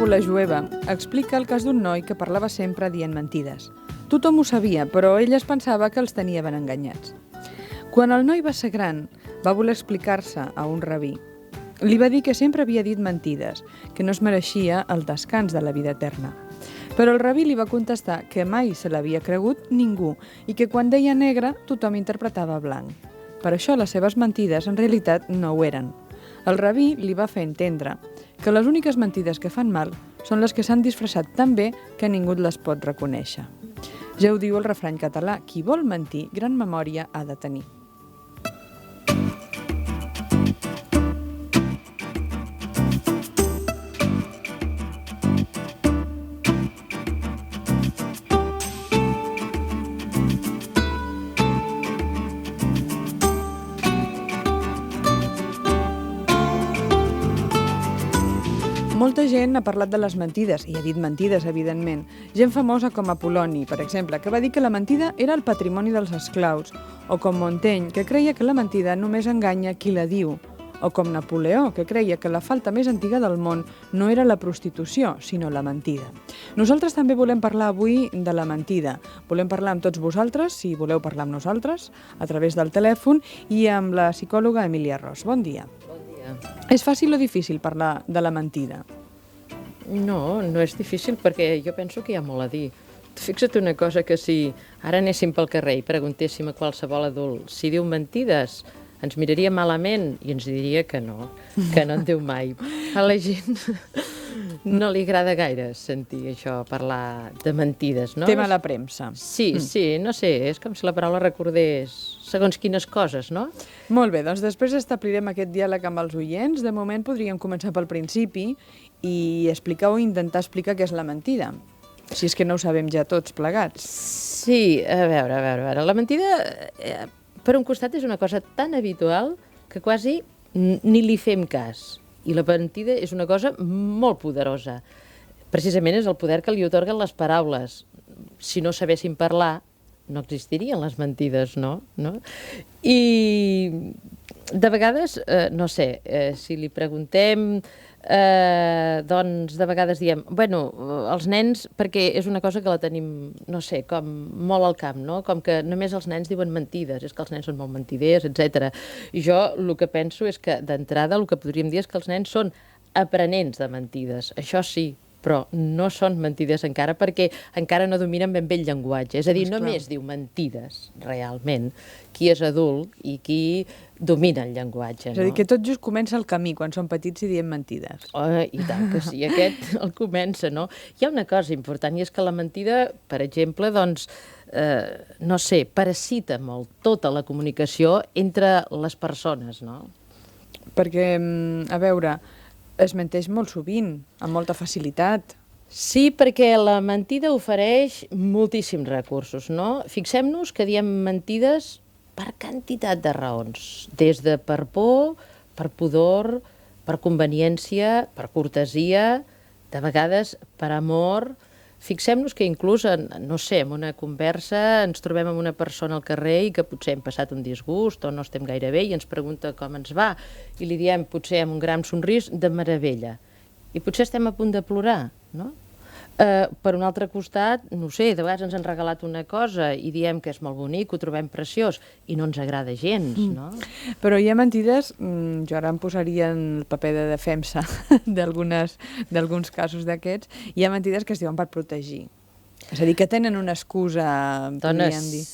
paràbola jueva explica el cas d'un noi que parlava sempre dient mentides. Tothom ho sabia, però ell es pensava que els tenia ben enganyats. Quan el noi va ser gran, va voler explicar-se a un rabí. Li va dir que sempre havia dit mentides, que no es mereixia el descans de la vida eterna. Però el rabí li va contestar que mai se l'havia cregut ningú i que quan deia negre tothom interpretava blanc. Per això les seves mentides en realitat no ho eren. El rabí li va fer entendre que les úniques mentides que fan mal són les que s'han disfressat tan bé que ningú les pot reconèixer. Ja ho diu el refrany català, qui vol mentir, gran memòria ha de tenir. Molta gent ha parlat de les mentides, i ha dit mentides, evidentment. Gent famosa com Apol·loni, per exemple, que va dir que la mentida era el patrimoni dels esclaus, o com Montaigne, que creia que la mentida només enganya qui la diu, o com Napoleó, que creia que la falta més antiga del món no era la prostitució, sinó la mentida. Nosaltres també volem parlar avui de la mentida. Volem parlar amb tots vosaltres, si voleu parlar amb nosaltres, a través del telèfon, i amb la psicòloga Emília Ros. Bon dia. És fàcil o difícil parlar de la mentida? No, no és difícil perquè jo penso que hi ha molt a dir. Fixa't una cosa, que si ara anéssim pel carrer i preguntéssim a qualsevol adult si diu mentides, ens miraria malament i ens diria que no en diu mai. A la gent no li agrada gaire sentir això, parlar de mentides, no? Té mala premsa. Sí, no sé, és com si la paraula recordés segons quines coses, no? Molt bé, doncs després establirem aquest diàleg amb els oients. De moment podríem començar pel principi i explicar o intentar explicar què és la mentida, si és que no ho sabem ja tots plegats. Sí, a veure. La mentida, per un costat, és una cosa tan habitual que quasi ni li fem cas. I la mentida és una cosa molt poderosa. Precisament és el poder que li atorguen les paraules. Si no sabéssim parlar, no existirien les mentides, no? I de vegades, no sé, si li preguntem, doncs de vegades diem, els nens, perquè és una cosa que la tenim, no sé, com molt al camp, no? Com que només els nens diuen mentides, és que els nens són molt mentiders, etc. I jo el que penso és que d'entrada el que podríem dir és que els nens són aprenents de mentides, això sí, però no són mentides encara perquè encara no dominen ben bé el llenguatge. És a dir, només diu mentides, realment, qui és adult i qui domina el llenguatge. És a dir, que tot just comença el camí quan són petits i diem mentides. I tant que sí, aquest el comença, no? Hi ha una cosa important, i és que la mentida, per exemple, doncs, no sé, parasita molt tota la comunicació entre les persones, no? Perquè, a veure, es menteix molt sovint, amb molta facilitat. Sí, perquè la mentida ofereix moltíssims recursos, no? Fixem-nos que diem mentides per quantitat de raons, des de per por, per pudor, per conveniència, per cortesia, de vegades per amor. Fixem-nos que inclús, no sé, en una conversa ens trobem amb una persona al carrer i que potser hem passat un disgust o no estem gaire bé i ens pregunta com ens va i li diem potser amb un gran somrís de meravella i potser estem a punt de plorar, no? Per un altre costat, no sé, de vegades ens han regalat una cosa i diem que és molt bonic, ho trobem preciós i no ens agrada gens, no? Però hi ha mentides, jo ara em posaria en el paper de defensa d'alguns casos d'aquests, hi ha mentides que es diuen per protegir. És a dir, que tenen una excusa, podríem dir.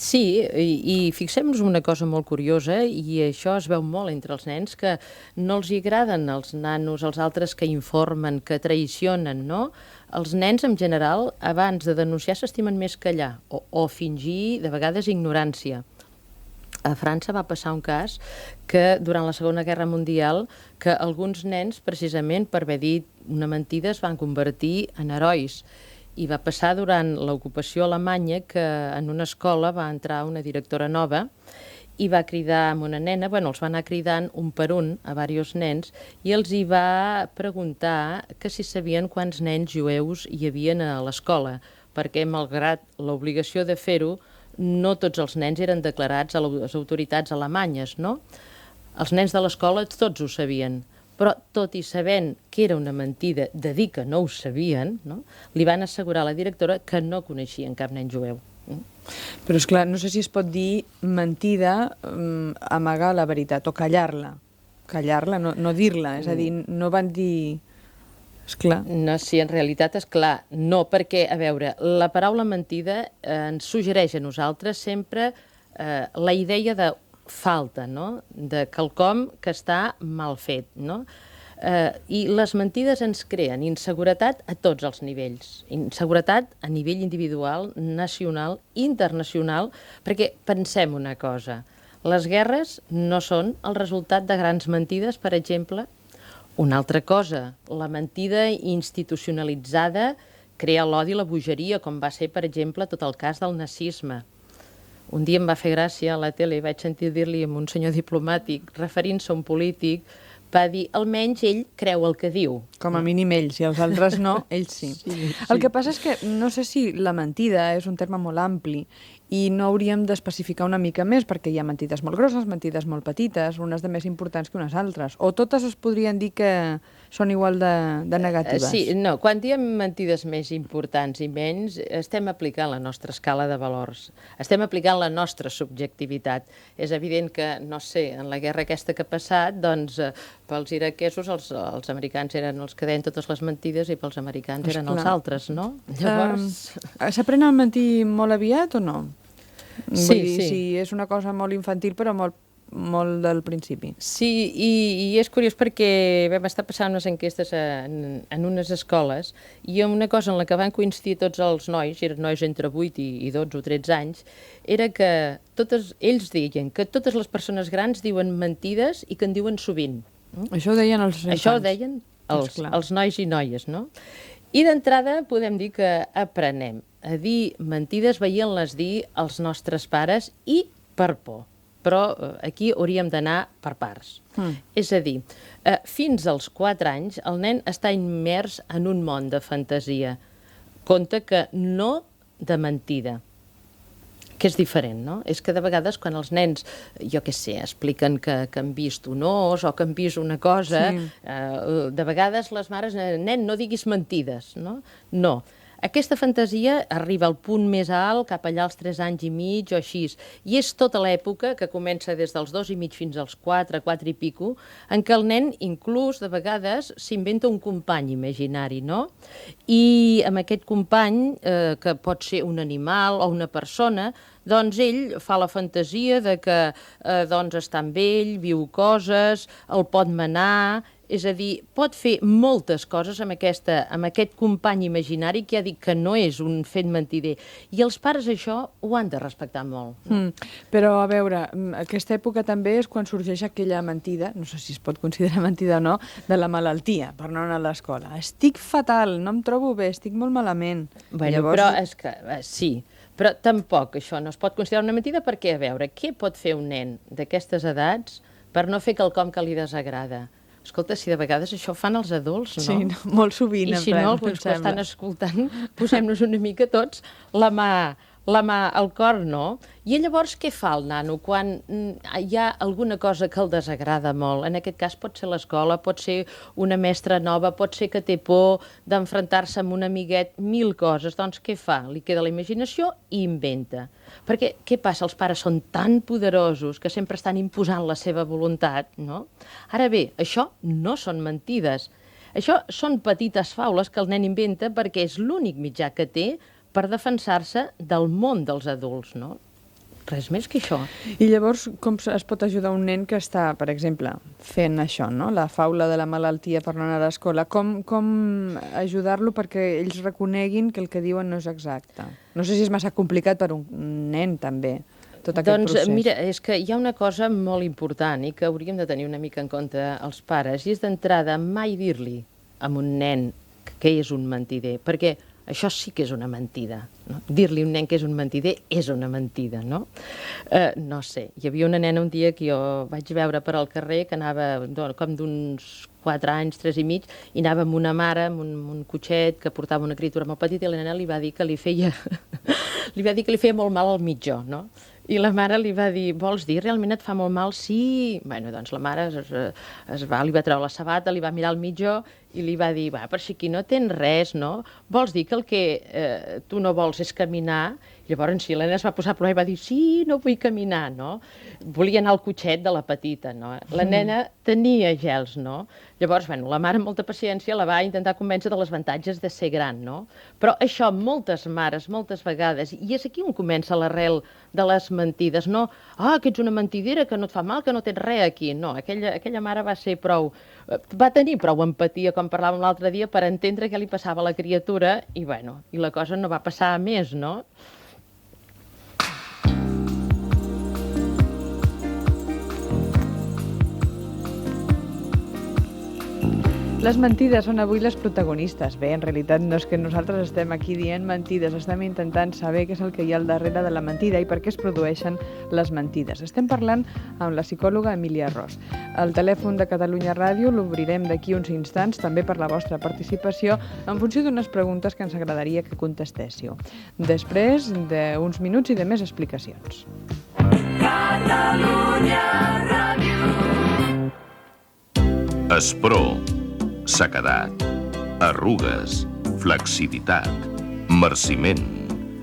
Sí, i fixem-nos una cosa molt curiosa, i això es veu molt entre els nens, que no els agraden els nanos, els altres que informen, que traicionen, no? Els nens, en general, abans de denunciar, s'estimen més callar, o fingir, de vegades, ignorància. A França va passar un cas que durant la Segona Guerra Mundial que alguns nens, precisament per haver dit una mentida, es van convertir en herois. I va passar durant l'ocupació alemanya que en una escola va entrar una directora nova i va cridar amb una nena, els va anar cridant un per un a diversos nens i els hi va preguntar que si sabien quants nens jueus hi havien a l'escola, perquè malgrat l'obligació de fer-ho, no tots els nens eren declarats a les autoritats alemanyes, no? Els nens de l'escola tots ho sabien, però tot i sabent que era una mentida de dir que no ho sabien, no? Li van assegurar a la directora que no coneixien cap nen jueu. Però, esclar, no sé si es pot dir mentida, amagar la veritat, o callar-la. Callar-la, no dir-la. És a dir, no van dir... Esclar. No, sí, en realitat és clar. No, perquè, a veure, la paraula mentida ens suggereix a nosaltres sempre la idea de falta, no? De quelcom que està mal fet, no? I les mentides ens creen inseguretat a tots els nivells. Inseguretat a nivell individual, nacional, internacional, perquè pensem una cosa, les guerres no són el resultat de grans mentides, per exemple. Una altra cosa, la mentida institucionalitzada crea l'odi i la bogeria, com va ser, per exemple, tot el cas del nazisme. Un dia em va fer gràcia a la tele, vaig sentir dir-li a un senyor diplomàtic, referint-se a un polític, va dir, almenys ell creu el que diu. Com a mínim ells, i els altres no, ells sí. El que passa és que no sé si la mentida és un terme molt ampli i no hauríem d'especificar una mica més, perquè hi ha mentides molt grosses, mentides molt petites, unes de més importants que unes altres. O totes es podrien dir que són igual de negatives? Sí, no, quan diem mentides més importants i menys, estem aplicant la nostra escala de valors, estem aplicant la nostra subjectivitat. És evident que, no sé, en la guerra aquesta que ha passat, doncs, pels iraquesos els americans eren els que deien totes les mentides i pels americans eren els altres, no? Llavors... S'aprèn a mentir molt aviat o no? Sí, vull dir, sí. Sí, és una cosa molt infantil, però molt del principi. Sí, i és curiós perquè vam estar passant unes enquestes en unes escoles i una cosa en la que van coincidir tots els nois, eren nois entre 8 i 12 o 13 anys, era que ells deien que totes les persones grans diuen mentides i que en diuen sovint. Això ho deien els infants. Això ho deien els nois i noies, no? I d'entrada podem dir que aprenem a dir mentides veient-les dir als nostres pares i per por. Però aquí hauríem d'anar per parts. És a dir, fins als 4 anys el nen està immers en un món de fantasia. Compte que no de mentida, que és diferent, no? És que de vegades quan els nens, jo què sé, expliquen que han vist un os o que han vist una cosa, de vegades les mares, nen, no diguis mentides, no? No. Aquesta fantasia arriba al punt més alt, cap allà als 3 anys i mig o així, i és tota l'època, que comença des dels 2 i mig fins als 4, 4 i pico, en què el nen, inclús, de vegades, s'inventa un company imaginari, no? I amb aquest company, que pot ser un animal o una persona, doncs ell fa la fantasia de que doncs està amb ell, viu coses, el pot manar... És a dir, pot fer moltes coses amb aquest company imaginari que ha dit que no és un fet mentider. I els pares això ho han de respectar molt. Però, a veure, aquesta època també és quan sorgeix aquella mentida, no sé si es pot considerar mentida o no, de la malaltia, per no anar a l'escola. Estic fatal, no em trobo bé, estic molt malament. Bueno, llavors... Però és que, sí, però tampoc això no es pot considerar una mentida perquè, a veure, què pot fer un nen d'aquestes edats per no fer quelcom que li desagrada? Escolta, si de vegades això fan els adults, no? Sí, molt sovint. I si no, alguns que estan escoltant, posem-nos una mica tots la mà al cor, no? I llavors què fa el nano quan hi ha alguna cosa que el desagrada molt? En aquest cas pot ser l'escola, pot ser una mestra nova, pot ser que té por d'enfrontar-se amb un amiguet, 1000 coses. Doncs què fa? Li queda la imaginació i inventa. Perquè què passa? Els pares són tan poderosos que sempre estan imposant la seva voluntat, no? Ara bé, això no són mentides. Això són petites faules que el nen inventa perquè és l'únic mitjà que té per defensar-se del món dels adults, no? Res més que això. I llavors, com es pot ajudar un nen que està, per exemple, fent això, no? La faula de la malaltia per no anar a l'escola? Com ajudar-lo perquè ells reconeguin que el que diuen no és exacte? No sé si és massa complicat per un nen, també, tot aquest procés. Doncs mira, és que hi ha una cosa molt important i que hauríem de tenir una mica en compte els pares, i és d'entrada mai dir-li a un nen que és un mentider, perquè això sí que és una mentida. No? Dir-li a un nen que és un mentider és una mentida, no? No sé, hi havia una nena un dia que jo vaig veure per al carrer que anava com d'uns 4 anys, 3 i mig, i anava amb una mare, amb un cotxet que portava una criatura molt petita, i la nena li va dir que li feia molt mal al mitjó, no? I la mare li va dir, vols dir, realment et fa molt mal? Sí. Bueno, doncs la mare li va treure la sabata, li va mirar al mitjó i li va dir, va, però si aquí no tens res, no? Vols dir que el que tu no vols és caminar? Llavors, sí, l'Helena es va posar a plorar i va dir, sí, no vull caminar, no? Volia anar al cotxet de la petita, no? La nena tenia gels, no? Llavors, bueno, la mare amb molta paciència la va intentar convèncer de les avantatges de ser gran, no? Però això, moltes mares, moltes vegades, i és aquí on comença l'arrel de les mentides, no? Ah, que ets una mentidera, que no et fa mal, que no tens res aquí. No, aquella mare va tenir prou empatia, com parlàvem l'altre dia, per entendre què li passava a la criatura i, bueno, i la cosa no va passar a més, no? Les mentides són avui les protagonistes. Bé, en realitat no és que nosaltres estem aquí dient mentides, estem intentant saber què és el que hi ha al darrere de la mentida i per què es produeixen les mentides. Estem parlant amb la psicòloga Emília Ros. El telèfon de Catalunya Ràdio l'obrirem d'aquí uns instants, també per la vostra participació, en funció d'unes preguntes que ens agradaria que contestéssiu. Després d'uns minuts i de més explicacions. Catalunya Ràdio. Espró, sequedat, arrugues, flexibilitat, marciment.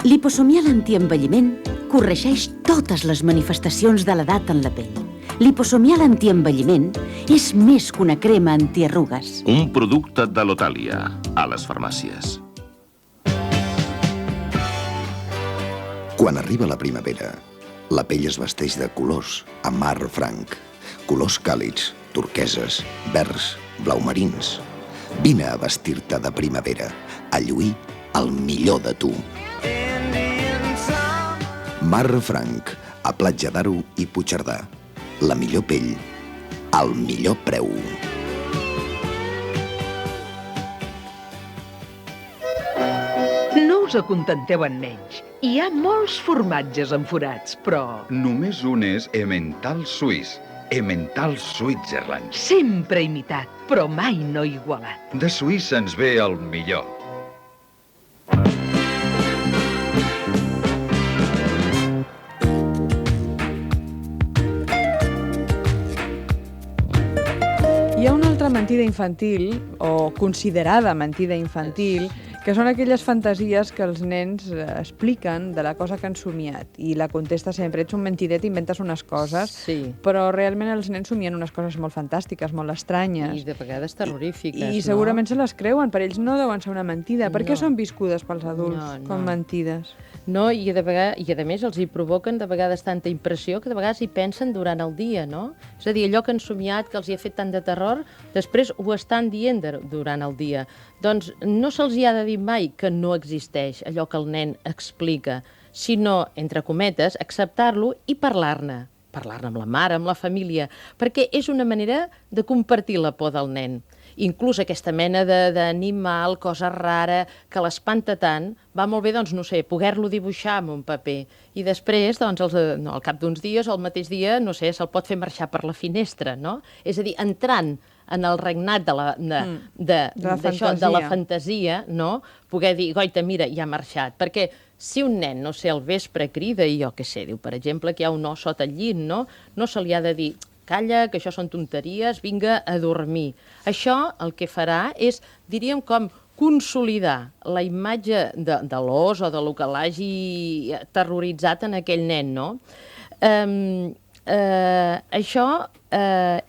Liposomial antienvelliment corregeix totes les manifestacions de l'edat en la pell. Liposomial antienvelliment és més que una crema antiarrugues. Un producte de Lotalia, a les farmàcies. Quan arriba la primavera, la pell es vesteix de colors a mar franc. Colors càlids, turqueses, verds, blaumarins. Vine a vestir-te de primavera, a lluir el millor de tu. Mar Franc, a Platja d'Aro i Puigcerdà. La millor pell, al millor preu. No us acontenteu en menys. Hi ha molts formatges amb forats, però Només un és Emmental suís, Emmental Switzerland. sempre imitat, però mai no igualat. De Suïssa ens ve el millor. Hi ha una altra mentida infantil, o considerada mentida infantil, que són aquelles fantasies que els nens expliquen de la cosa que han somiat i la contesta sempre, ets un mentider, t'inventes unes coses, Sí. però realment els nens somien unes coses molt fantàstiques, molt estranyes. I de vegades terrorífiques, I segurament se les creuen, per ells no deuen ser una mentida. Per què No. són viscudes pels adults No, com no. mentides? No, i a més els hi provoquen de vegades tanta impressió que de vegades hi pensen durant el dia, no? És a dir, allò que han somiat, que els hi ha fet tant de terror, després ho estan dient durant el dia. Doncs no se'ls hi ha de dir mai que no existeix allò que el nen explica, sinó, entre cometes, acceptar-lo i parlar-ne. Parlar-ne amb la mare, amb la família, perquè és una manera de compartir la por del nen. Inclús aquesta mena d'animal, cosa rara, que l'espanta tant, va molt bé, doncs, no sé, poder-lo dibuixar en un paper. I després, doncs, al cap d'uns dies, o el mateix dia, no sé, se'l pot fer marxar per la finestra, no? És a dir, entrant en el regnat de la fantasia, no? Poder dir, goita, mira, ja ha marxat. Perquè si un nen, no sé, al vespre crida i jo què sé, diu, per exemple, que hi ha un os sota el llit, no? No se li ha de dir, calla, que això són tonteries, vinga a dormir. Això el que farà és, diríem, com consolidar la imatge de l'os o del que l'hagi terroritzat en aquell nen, no? Això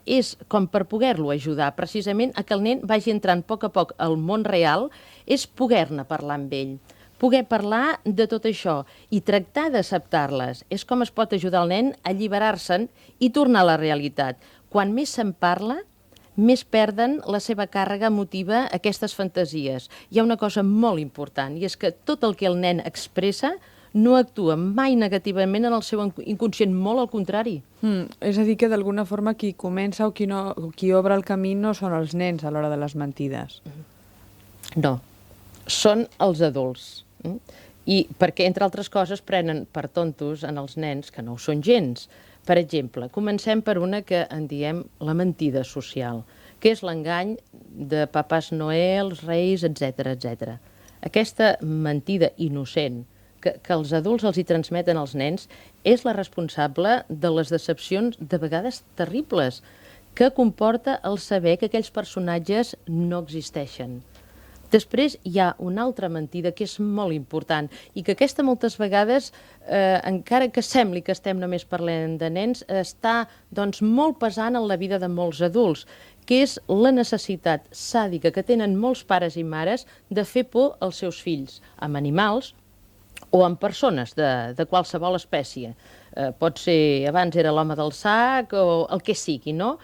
és com per poder-lo ajudar precisament a que el nen vagi entrant a poc al món real, és poder-ne parlar amb ell, poder parlar de tot això i tractar d'acceptar-les. És com es pot ajudar el nen a alliberar-se'n i tornar a la realitat. Quan més se'n parla, més perden la seva càrrega emotiva aquestes fantasies. Hi ha una cosa molt important, i és que tot el que el nen expressa no actua mai negativament en el seu inconscient, molt al contrari. És a dir, que d'alguna forma qui comença o qui obre el camí no són els nens a l'hora de les mentides. No, són els adults. I perquè, entre altres coses, prenen per tontos en els nens que no ho són gens. Per exemple, comencem per una que en diem la mentida social, que és l'engany de papàs Noel, reis, etc etc. Aquesta mentida innocent que els adults els hi transmeten als nens és la responsable de les decepcions de vegades terribles que comporta el saber que aquells personatges no existeixen. Després hi ha una altra mentida que és molt important i que aquesta moltes vegades, encara que sembli que estem només parlant de nens, està doncs, molt pesant en la vida de molts adults, que és la necessitat sàdica que tenen molts pares i mares de fer por als seus fills, amb animals o amb persones de qualsevol espècie. Pot ser, abans era l'home del sac o el que sigui, no?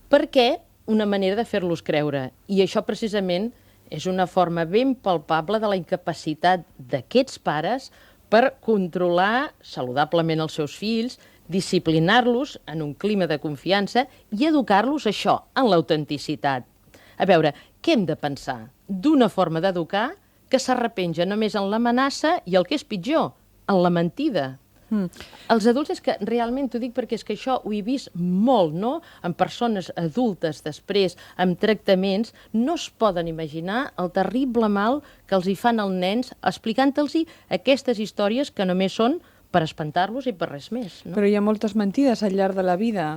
Perquè una manera de fer-los creure. I això precisament és una forma ben palpable de la incapacitat d'aquests pares per controlar saludablement els seus fills, disciplinar-los en un clima de confiança i educar-los això, en l'autenticitat. A veure, què hem de pensar d'una forma d'educar que s'arrepenja només en l'amenaça i el que és pitjor, en la mentida? Els adults és que realment t'ho dic perquè és que això ho he vist molt, no? En persones adultes després, amb tractaments, no es poden imaginar el terrible mal que els hi fan als nens explicant-los aquestes històries que només són per espantar-los i per res més. No? Però hi ha moltes mentides al llarg de la vida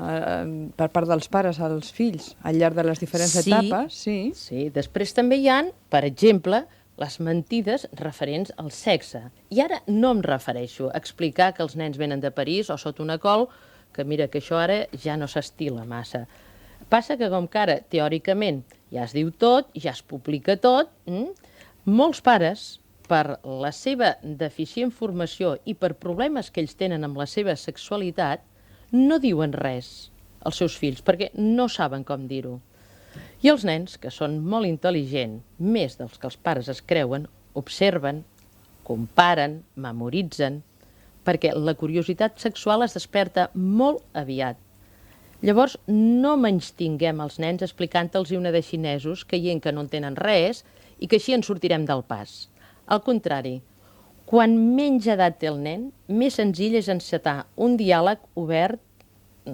per part dels pares als fills, al llarg de les diferents etapes. Sí, després també hi ha, per exemple, les mentides referents al sexe. I ara no em refereixo a explicar que els nens venen de París o sota una col, que mira que això ara ja no s'estila massa. Passa que com que ara, teòricament, ja es diu tot, ja es publica tot, molts pares, per la seva deficient formació i per problemes que ells tenen amb la seva sexualitat, no diuen res als seus fills, perquè no saben com dir-ho. I els nens, que són molt intel·ligents, més dels que els pares es creuen, observen, comparen, memoritzen, perquè la curiositat sexual es desperta molt aviat. Llavors, no menystinguem els nens explicant-los una de xinesos creient que no entenen res i que així ens sortirem del pas. Al contrari, quan menys edat té el nen, més senzill és encetar un diàleg obert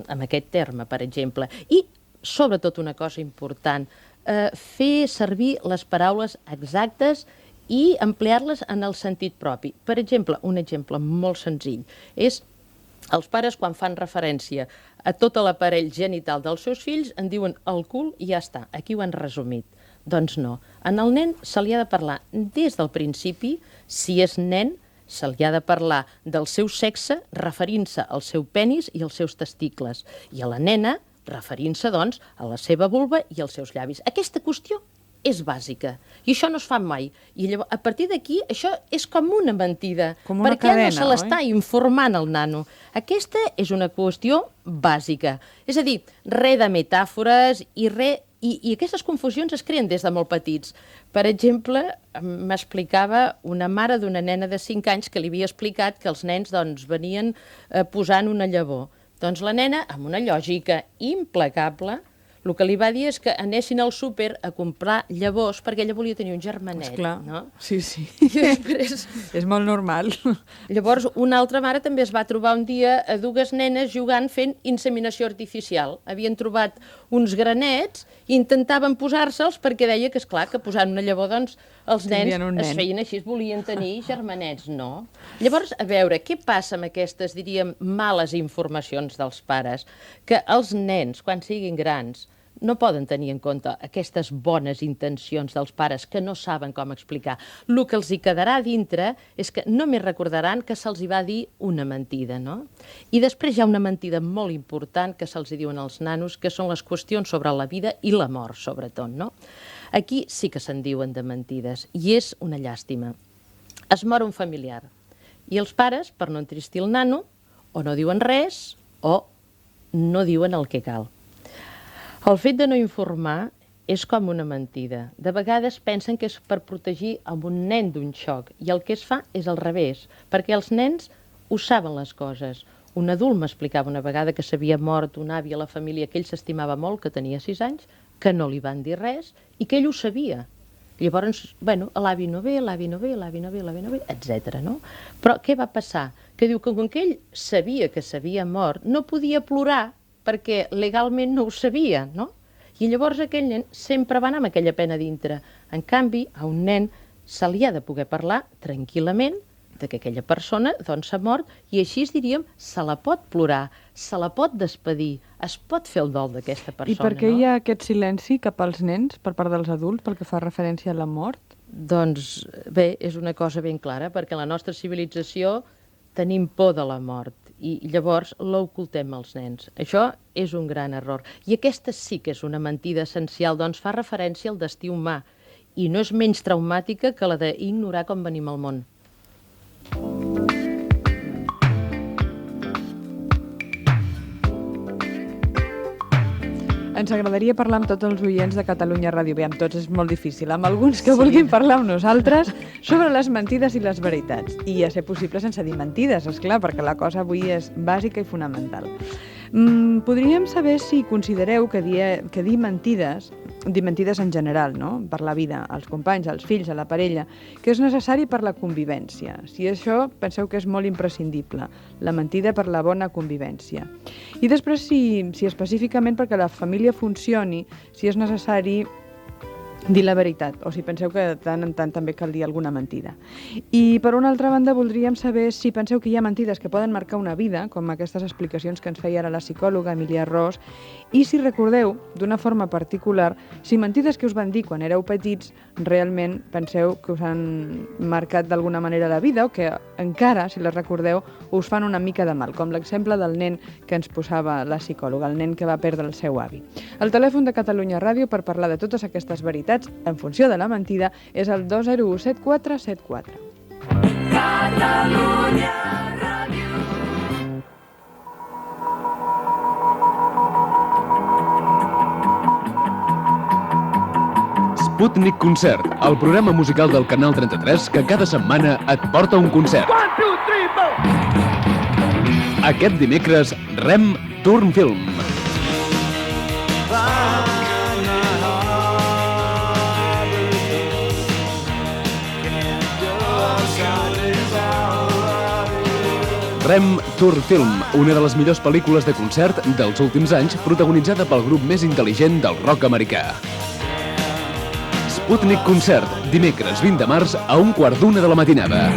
amb aquest terme, per exemple, i sobretot una cosa important, fer servir les paraules exactes i emplear-les en el sentit propi. Per exemple, un exemple molt senzill és els pares quan fan referència a tot l'aparell genital dels seus fills en diuen el cul i ja està, aquí ho han resumit. Doncs no, en el nen se li ha de parlar des del principi, si és nen, se li ha de parlar del seu sexe referint-se al seu penis i als seus testicles, i a la nena referint-se, doncs, a la seva vulva i als seus llavis. Aquesta qüestió és bàsica, i això no es fa mai. I llavors, a partir d'aquí, això és com una mentida, com una perquè cadena, no se l'està informant el nano. Aquesta és una qüestió bàsica. És a dir, res de metàfores i res... I aquestes confusions es creen des de molt petits. Per exemple, m'explicava una mare d'una nena de 5 anys que li havia explicat que els nens doncs, venien posant una llavor. Doncs la nena, amb una lògica implacable, el que li va dir és que anessin al súper a comprar llavors perquè ella volia tenir un germanet. Esclar, no? sí. I després... És molt normal. Llavors, una altra mare també es va trobar un dia a dues nenes jugant fent inseminació artificial. Havien trobat uns granets i intentaven posar-se'ls perquè deia que, esclar, que posant una llavor, doncs, els nens es feien així, volien tenir germanets. No. Llavors, a veure, què passa amb aquestes, diríem, males informacions dels pares? Que els nens, quan siguin grans, no poden tenir en compte aquestes bones intencions dels pares que no saben com explicar. El que els hi quedarà dintre és que només recordaran que se'ls hi va dir una mentida, no? I després hi ha una mentida molt important que se'ls hi diuen als nanos, que són les qüestions sobre la vida i la mort, sobretot, no? Aquí sí que se'n diuen de mentides, i és una llàstima. Es mor un familiar, i els pares, per no entristir el nano, o no diuen res, o no diuen el que cal. El fet de no informar és com una mentida. De vegades pensen que és per protegir a un nen d'un xoc, i el que es fa és al revés, perquè els nens ho saben les coses. Un adult m'explicava una vegada que s'havia mort un avi a la família que ell s'estimava molt, que tenia 6 anys, que no li van dir res i que ell ho sabia. Llavors, bueno, l'avi no ve, etc. No? Però què va passar? Que diu que com que ell sabia que s'havia mort, no podia plorar perquè legalment no ho sabia, no? I llavors aquell nen sempre va anar amb aquella pena dintre. En canvi, a un nen se li ha de poder parlar tranquil·lament de que aquella persona doncs, s'ha mort i així diríem se la pot plorar, se la pot despedir, es pot fer el dol d'aquesta persona. I per què hi ha aquest silenci cap als nens per part dels adults pel que fa referència a la mort? Doncs bé, és una cosa ben clara, perquè en la nostra civilització tenim por de la mort i llavors l'ocultem als nens. Això és un gran error. I aquesta sí que és una mentida essencial, doncs fa referència al destí humà i no és menys traumàtica que la d'ignorar com venim al món. Ens agradaria parlar amb tots els oients de Catalunya Ràdio. Bé, amb tots és molt difícil. Amb alguns que vulguin parlar amb nosaltres sobre les mentides i les veritats. I a ser possible sense dir mentides, esclar, perquè la cosa avui és bàsica i fonamental. Podríem saber si considereu que dir mentides en general, no? Per la vida, als companys, als fills, a la parella, que és necessari per la convivència. Si això penseu que és molt imprescindible, la mentida per la bona convivència. I després, si específicament perquè la família funcioni, si és necessari dir la veritat, o si penseu que de tant en tant també cal dir alguna mentida. I per una altra banda voldríem saber si penseu que hi ha mentides que poden marcar una vida, com aquestes explicacions que ens feia ara la psicòloga Emilia Ros, i si recordeu, d'una forma particular, si mentides que us van dir quan éreu petits realment penseu que us han marcat d'alguna manera la vida o que encara, si les recordeu, us fan una mica de mal, com l'exemple del nen que ens posava la psicòloga, el nen que va perdre el seu avi. El telèfon de Catalunya Ràdio per parlar de totes aquestes veritats en funció de la mentida és el 201 7474. Catalunya Ràdio. Sputnik Concert, el programa musical del Canal 33 que cada setmana et porta un concert. 1, 2, 3, 4! Aquest dimecres, Rem Turn Film. Rem Tour Film, una de les millors pel·lícules de concert dels últims anys, protagonitzada pel grup més intel·ligent del rock americà. Sputnik Concert, dimecres 20 de març a 1:15 de la matinada.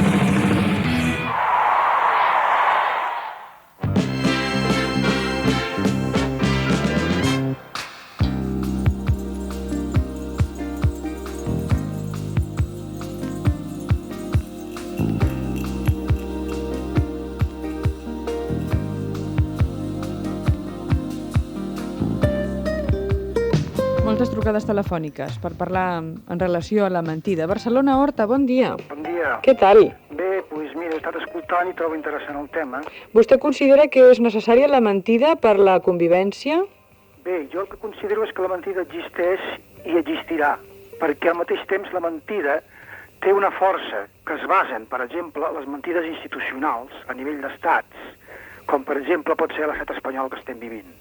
Moltes trucades telefòniques per parlar en relació a la mentida. Barcelona Horta, bon dia. Bon dia. Què tal? Bé, doncs mira, he estat escoltant i trobo interessant el tema. Vostè considera que és necessària la mentida per la convivència? Bé, jo el que considero és que la mentida existeix i existirà, perquè al mateix temps la mentida té una força que es basen, per exemple, les mentides institucionals a nivell d'estats, com per exemple pot ser l'estat espanyol que estem vivint.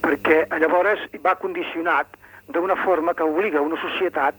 Perquè llavors va condicionat d'una forma que obliga una societat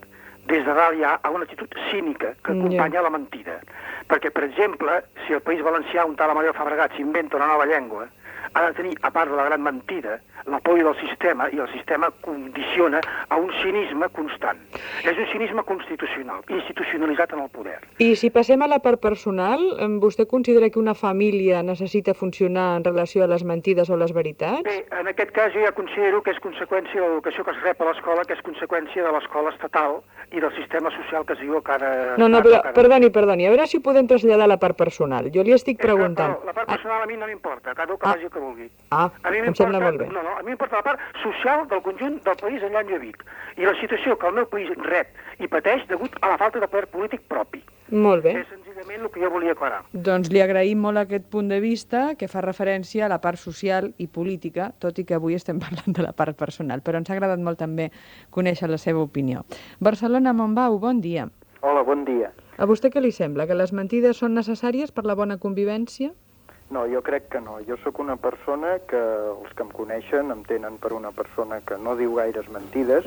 des de dalt ja a una actitud cínica que acompanya la mentida. Perquè, per exemple, si el País Valencià, un tal Amadeu Fabregat, s'inventa una nova llengua, ha de tenir, a part de la gran mentida, l'apoyo del sistema, i el sistema condiciona a un cinisme constant. És un cinisme constitucional, institucionalitzat en el poder. I si passem a la part personal, vostè considera que una família necessita funcionar en relació a les mentides o les veritats? Bé, en aquest cas jo ja considero que és conseqüència de l'educació que es rep a l'escola, que és conseqüència de l'escola estatal i del sistema social que es viu a cada... No, però perdoni, a veure si podem traslladar la part personal. Jo li estic preguntant... La part personal a mi no m'importa, cada que faci el que vulgui. Em sembla molt bé. No, a mi m'importa la part social del conjunt del país allà on jo vic i la situació que el meu país rep i pateix degut a la falta de poder polític propi. Molt bé. És senzillament el que jo volia aclarar. Doncs li agraïm molt aquest punt de vista que fa referència a la part social i política, tot i que avui estem parlant de la part personal, però ens ha agradat molt també conèixer la seva opinió. Barcelona Montbau, bon dia. Hola, bon dia. A vostè què li sembla? Que les mentides són necessàries per la bona convivència? No, jo crec que no. Jo sóc una persona que els que em coneixen em tenen per una persona que no diu gaires mentides,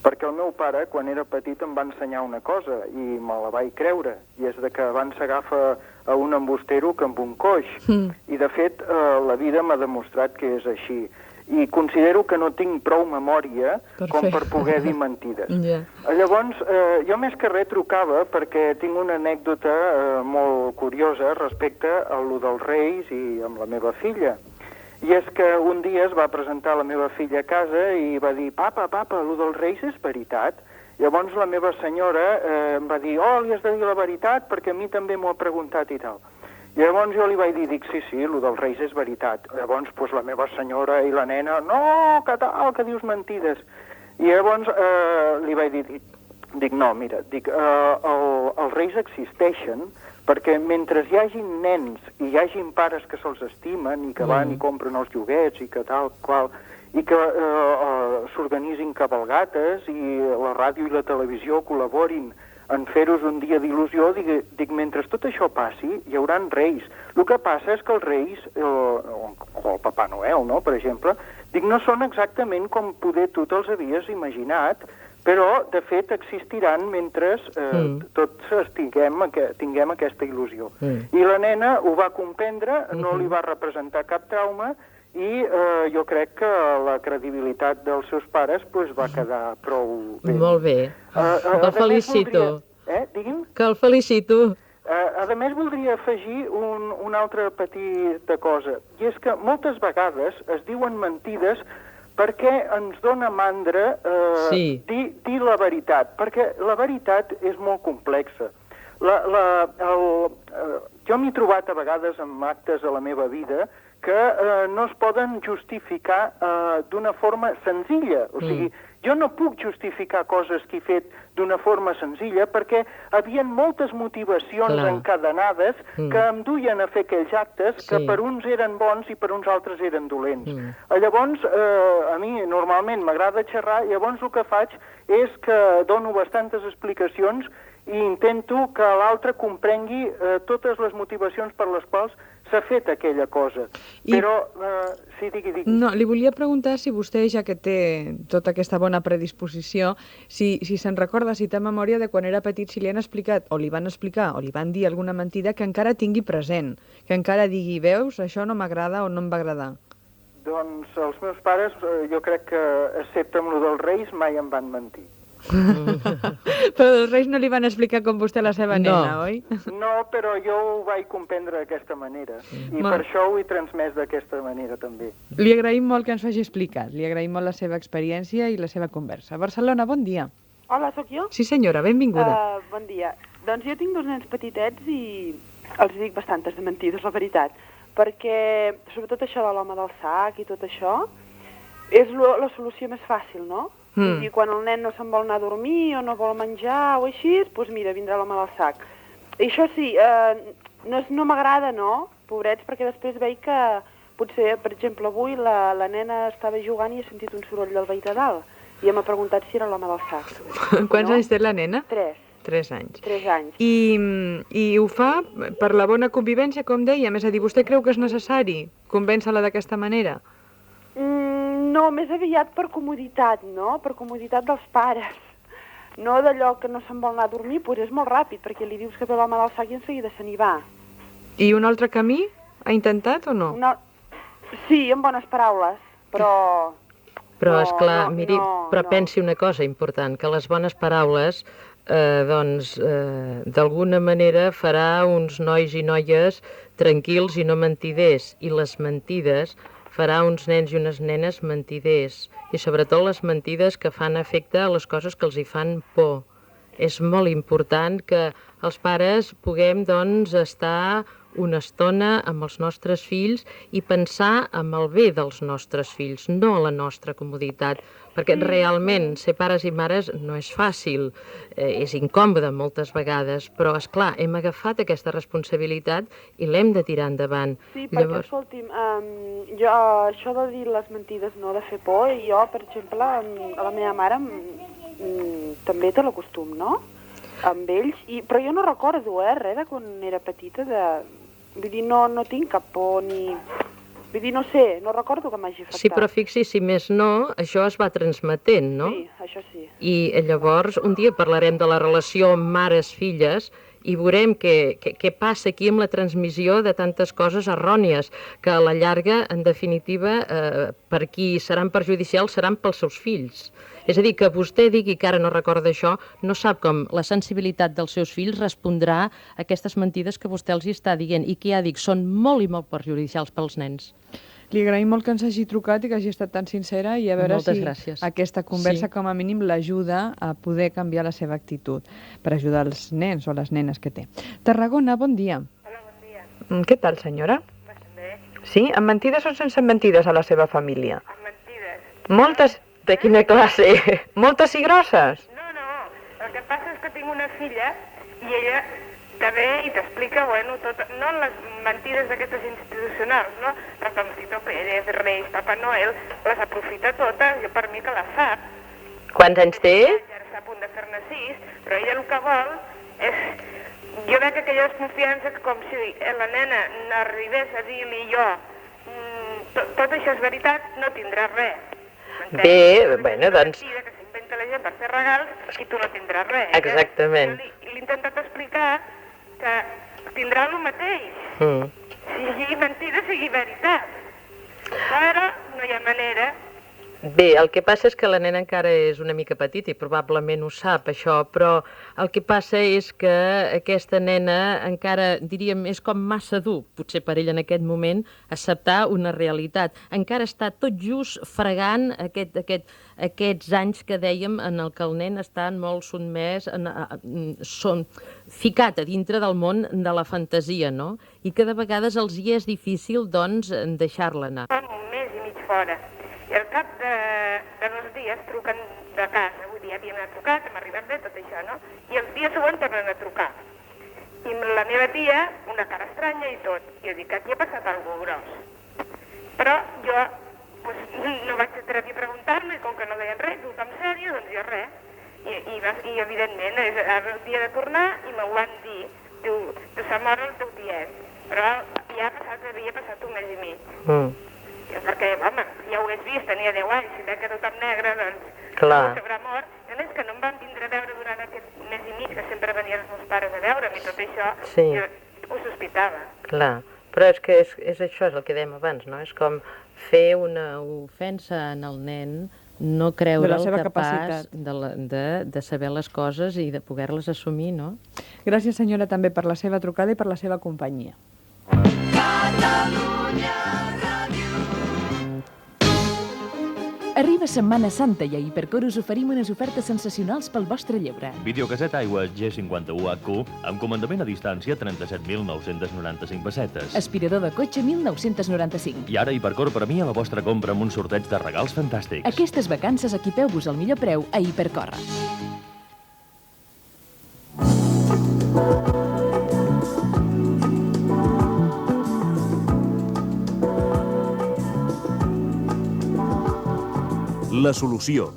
perquè el meu pare, quan era petit, em va ensenyar una cosa i me la vaig creure, i és de que abans s'agafa a un embustero que amb un coix. I, de fet, la vida m'ha demostrat que és així. i considero que no tinc prou memòria com per poder dir mentides. Llavors, jo més que res trucava perquè tinc una anècdota molt curiosa respecte a lo dels Reis i amb la meva filla. I és que un dia es va presentar la meva filla a casa i va dir, papa, lo dels Reis és veritat? Llavors la meva senyora em va dir, li has de dir la veritat perquè a mi també m'ho ha preguntat i tal. Llavors jo li vaig dir, sí, el dels Reis és veritat. Llavors, la meva senyora i la nena, no, que tal, que dius mentides. I llavors li vaig dir, no, mira, els Reis existeixen perquè mentre hi hagin nens i hi hagin pares que se'ls estimen i que van i compren els joguets i que tal, qual, i que s'organitzin cabalgates i la ràdio i la televisió col·laborin en fer-vos un dia d'il·lusió, dic, mentre tot això passi, hi haurà reis. El que passa és que els reis, o el Papà Noel, no?, per exemple, dic, no són exactament com poder tu te'ls havies imaginat, però, de fet, existiran mentre tots tinguem aquesta il·lusió. I la nena ho va comprendre, no li va representar cap trauma, i jo crec que la credibilitat dels seus pares va quedar prou bé. Molt bé. Que el felicito. Digui'm? Que el felicito. A més, voldria afegir una altra petita cosa, i és que moltes vegades es diuen mentides perquè ens dona mandra dir la veritat, perquè la veritat és molt complexa. Jo m'he trobat a vegades en actes a la meva vida que no es poden justificar d'una forma senzilla. O sigui, jo no puc justificar coses que he fet d'una forma senzilla perquè havien moltes motivacions encadenades que em duien a fer aquells actes que per uns eren bons i per uns altres eren dolents. Llavors, a mi normalment m'agrada xerrar, llavors el que faig és que dono bastantes explicacions i intento que l'altre comprengui totes les motivacions per les quals s'ha fet aquella cosa. Però, sí, digui. No, li volia preguntar si vostè, ja que té tota aquesta bona predisposició, si se'n recorda, si té memòria de quan era petit, si li han explicat, o li van explicar, o li van dir alguna mentida que encara tingui present, que encara digui, veus, això no m'agrada o no em va agradar. Doncs els meus pares, jo crec que, excepte amb el dels Reis, mai em van mentir. Però els Reis no li van explicar com vostè la seva nena, oi? No, però jo ho vaig comprendre d'aquesta manera i per això ho he transmès d'aquesta manera també. Li agraïm molt que ens ho hagi explicat, li agraïm molt la seva experiència i la seva conversa. Barcelona, bon dia. Hola, sóc jo? Sí senyora, benvinguda. Bon dia. Doncs jo tinc dos nens petitets i els dic bastantes de mentides, la veritat, perquè sobretot això de l'home del sac i tot això és la solució més fàcil, no? I quan el nen no se'n vol anar a dormir o no vol menjar o així, doncs mira, vindrà l'home del sac. I això sí, no m'agrada, no, pobrets, perquè després veig que potser, per exemple, avui la nena estava jugant i ha sentit un soroll del veí de dalt i m'ha preguntat si era l'home del sac. Quants anys té la nena? 3. 3 anys. 3 anys. I ho fa per la bona convivència, com dèiem? És a dir, vostè creu que és necessari convèncer-la d'aquesta manera? No, més aviat per comoditat, no? Per comoditat dels pares. No d'allò que no se'n vol anar a dormir, doncs és molt ràpid, perquè li dius que ve l'home del sac i en seguida se n'hi va. I un altre camí? Ha intentat o no? Sí, amb bones paraules, però... Però, esclar, miri, però pensi una cosa important, que les bones paraules, doncs, d'alguna manera farà uns nois i noies tranquils i no mentiders, i les mentides farà uns nens i unes nenes mentiders, i sobretot les mentides que fan efecte a les coses que els hi fan por. És molt important que els pares puguem, doncs, estar una estona amb els nostres fills i pensar en el bé dels nostres fills, no a la nostra comoditat, perquè realment ser pares i mares no és fàcil, és incòmode moltes vegades, però, esclar, hem agafat aquesta responsabilitat i l'hem de tirar endavant. Sí, perquè, escolti'm, jo, això de dir les mentides no de fer por, jo, per exemple, a la meva mare també té l'acostum, no?, amb ells, però jo no recordo, res de quan era petita, vull dir, no tinc cap por ni... Vull dir, no sé, no recordo que m'hagi afectat. Sí, però fixi, si més no, això es va transmetent, no? Sí, això sí. I llavors un dia parlarem de la relació mares-filles i veurem què passa aquí amb la transmissió de tantes coses errònies, que a la llarga, en definitiva, per qui seran perjudicials seran pels seus fills. És a dir, que vostè digui que ara no recorda això, no sap com la sensibilitat dels seus fills respondrà a aquestes mentides que vostè els està dient i que, ja dic, són molt i molt perjudicials pels nens. Li agraïm molt que ens hagi trucat i que hagi estat tan sincera i a veure Moltes si gràcies. aquesta conversa com a mínim l'ajuda a poder canviar la seva actitud per ajudar els nens o les nenes que té. Tarragona, bon dia. Hola, bon dia. Què tal, senyora? Bastant bé. Sí? Amb mentides o sense mentides a la seva família? Amb mentides. Moltes? De quina classe? Moltes i grosses? El que passa és que tinc una filla i ella te ve i t'explica, bueno, tot, no les mentides d'aquestes institucionals, no? Però com Tito Pérez, Reis, Papa Noel, les aprofita totes, jo per mi que les sap. Quants anys té? Ja està a punt de fer-ne 6, però ella el que vol és... Jo veig aquella desconfiança que com si la nena n'arribés a dir-li jo tot això és veritat, no tindràs res. Bé, bueno, doncs... Que s'inventa la gent per fer regals i tu no tindràs res. Exactament. Jo li he intentat explicar que tindrà el mateix. Sigui mentida, sigui veritat. Però no hi ha manera. Bé, el que passa és que la nena encara és una mica petita i probablement ho sap, això, però el que passa és que aquesta nena encara, diríem, és com massa dur, potser per ella en aquest moment, acceptar una realitat. Encara està tot just fregant aquests anys que dèiem en el que el nen està molt sotmès, ficat a dintre del món de la fantasia, no? I que de vegades els hi és difícil, doncs, deixar-la anar. Fa un mes i mig fora. I al cap de 2 dies truquen de casa, vull dir, havien trucat, hem arribat bé, tot això, no? I el dia següent tornen a trucar. I la meva tia, una cara estranya i tot. I jo dic, aquí ha passat alguna cosa gros. Però jo no vaig atrevir a preguntar-me, com que no deien res, tothom sèrio, doncs jo res. I evidentment, és el dia de tornar i m'ho van dir. Diu, s'ha mort el teu tiet. Però ja havia passat un mes i mig. Perquè, home, ja ho hagués vist, tenia 10 anys, si veig que tothom negre, doncs no s'haurà mort. I a més que no em van vindre a veure durant aquest mes i mig, que sempre venien els meus pares a veure'm i tot això, jo ho sospitava. Clar, però és que és això, és el que dèiem abans, no? És com fer una ofensa en el nen, no creure'l capaç de saber les coses i de poder-les assumir, no? Gràcies, senyora, també per la seva trucada i per la seva companyia. Arriba Setmana Santa i a Hipercor us oferim unes ofertes sensacionals pel vostre lleure. Videocasset Aigües G51HQ amb comandament a distància 37.995 pessetes. Aspirador de cotxe 1.995. I ara Hipercor premia la vostra compra amb un sorteig de regals fantàstics. Aquestes vacances equipeu-vos al millor preu a Hipercor. La solució.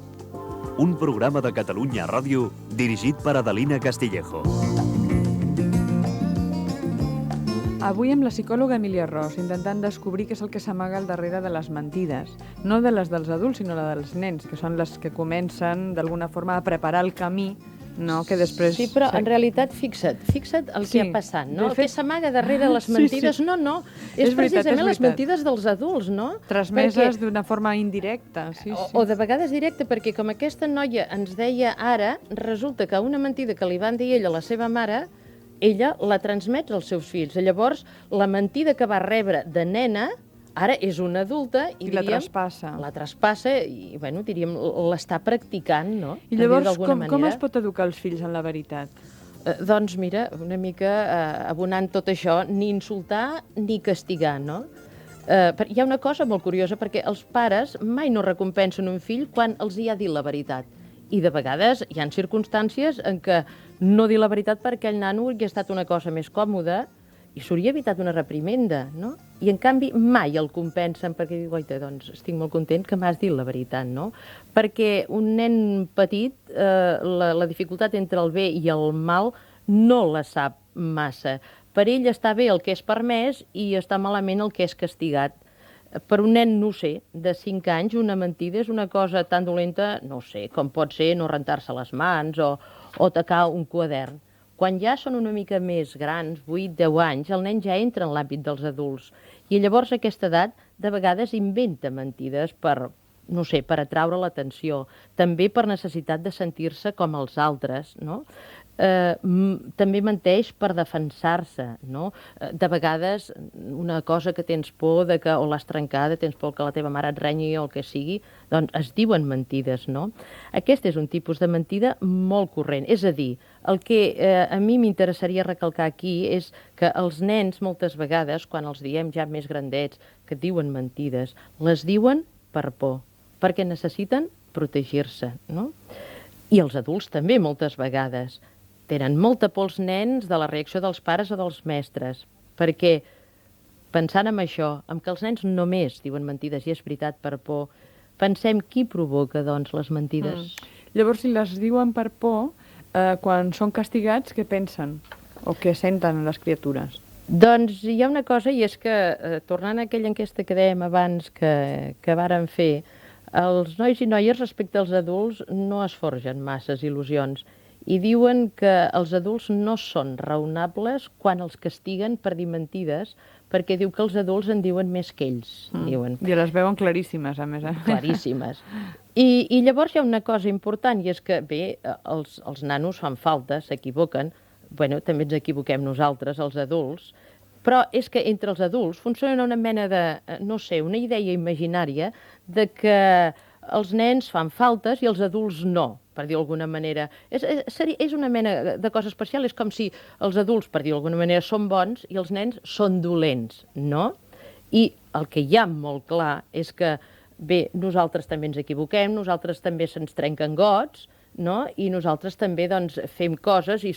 Un programa de Catalunya Ràdio dirigit per Adelina Castillejo. Avui amb la psicòloga Emília Ros, intentant descobrir què és el que s'amaga al darrere de les mentides. No de les dels adults, sinó de dels nens, que són les que comencen d'alguna forma a preparar el camí, no? Que després... Sí, però en realitat fixa't el que ha passat, no? El que s'amaga darrere les mentides, no, és precisament les mentides dels adults, no? Transmeses d'una forma indirecta, sí. O de vegades directa, perquè com aquesta noia ens deia ara, resulta que una mentida que li van dir ella a la seva mare, ella la transmet als seus fills. Llavors, la mentida que va rebre de nena, ara és una adulta i la traspassa. La traspassa i, bueno, diríem, l'està practicant, no? I llavors, com es pot educar els fills en la veritat? Doncs mira, una mica abonant tot això, ni insultar ni castigar, no? Hi ha una cosa molt curiosa, perquè els pares mai no recompensen un fill quan els hi ha dit la veritat. I de vegades hi ha circumstàncies en què no dir la veritat per aquell nano hauria estat una cosa més còmoda i s'hauria evitat una reprimenda, no? I en canvi mai el compensen perquè diu, oita, doncs estic molt content que m'has dit la veritat, no? Perquè un nen petit, la dificultat entre el bé i el mal no la sap massa. Per ell està bé el que és permès i està malament el que és castigat. Per un nen, no sé, de 5 anys, una mentida és una cosa tan dolenta, no sé, com pot ser no rentar-se les mans o tacar un quadern. Quan ja són una mica més grans, 8-10 anys, el nen ja entra en l'àmbit dels adults. I llavors a aquesta edat de vegades inventa mentides per, no sé, per atraure l'atenció, també per necessitat de sentir-se com els altres, no? També menteix per defensar-se, no? De vegades una cosa que tens por de que, o l'has trencada, tens por que la teva mare et renyi o el que sigui, doncs es diuen mentides, no? Aquest és un tipus de mentida molt corrent. És a dir, el que a mi m'interessaria recalcar aquí és que els nens moltes vegades, quan els diem ja més grandets, que diuen mentides, les diuen per por, perquè necessiten protegir-se, no? I els adults també moltes vegades. Tenen molta por els nens de la reacció dels pares o dels mestres, perquè pensant en això, en que els nens només diuen mentides i és veritat per por, pensem qui provoca, doncs, les mentides. Llavors, si les diuen per por, quan són castigats, què pensen? O què senten les criatures? Doncs hi ha una cosa, i és que, tornant a aquella enquesta que dèiem abans que vàrem fer, els nois i noies respecte als adults no es forgen masses il·lusions i diuen que els adults no són raonables quan els castiguen per dir mentides, perquè diu que els adults en diuen més que ells. Diuen. I les veuen claríssimes, a més. Claríssimes. I llavors hi ha una cosa important, i és que, bé, els nanos fan falta, s'equivoquen, bueno, també ens equivoquem nosaltres, els adults, però és que entre els adults funciona una mena de, no sé, una idea imaginària de que els nens fan faltes i els adults no, per dir d'alguna manera. És una mena de cosa especial, és com si els adults, per dir d'alguna manera, són bons i els nens són dolents, no? I el que hi ha molt clar és que, bé, nosaltres també ens equivoquem, nosaltres també se'ns trenquen gots, no? I nosaltres també doncs, fem coses i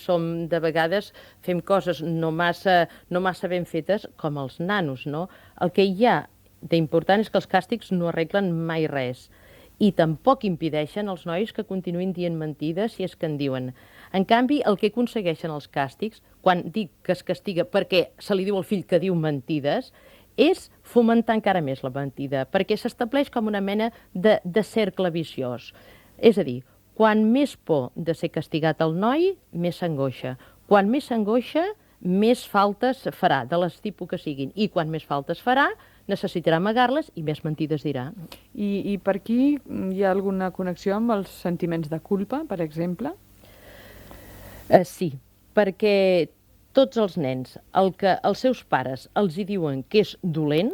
de vegades fem coses no massa ben fetes com els nanos, no? El que hi ha d'important és que els càstigs no arreglen mai res i tampoc impedeixen als nois que continuïn dient mentides si és que en diuen. En canvi, el que aconsegueixen els càstigs, quan dic que es castiga perquè se li diu al fill que diu mentides, és fomentar encara més la mentida, perquè s'estableix com una mena de cercle viciós. És a dir, quan més por de ser castigat el noi, més s'angoixa. Quan més s'angoixa, més faltes farà, de les tipus que siguin. I quan més faltes farà, necessitarà amagar-les i més mentides dirà. I per aquí hi ha alguna connexió amb els sentiments de culpa, per exemple? Sí, perquè tots els nens, el que els seus pares els hi diuen que és dolent,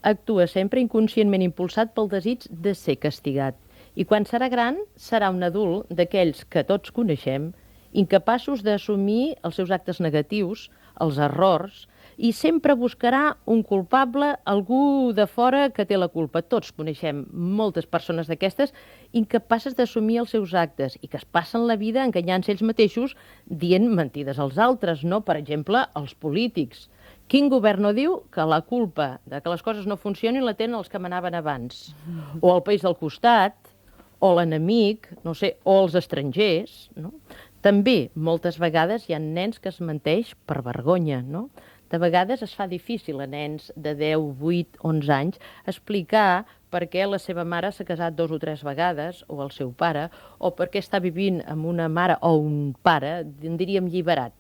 actua sempre inconscientment impulsat pel desig de ser castigat. I quan serà gran, serà un adult d'aquells que tots coneixem, incapaços d'assumir els seus actes negatius, els errors, i sempre buscarà un culpable, algú de fora que té la culpa. Tots coneixem moltes persones d'aquestes incapaces d'assumir els seus actes i que es passen la vida enganyant-se ells mateixos dient mentides als altres, no? Per exemple, els polítics. Quin govern no diu que la culpa de que les coses no funcionin la tenen els que manaven abans? O el país del costat, o l'enemic, no sé, o els estrangers, no? També, moltes vegades, hi ha nens que es menteix per vergonya, no? De vegades es fa difícil a nens de 10, 8, 11 anys explicar per què la seva mare s'ha casat 2 o 3 vegades, o el seu pare, o per què està vivint amb una mare o un pare, en diríem, alliberat.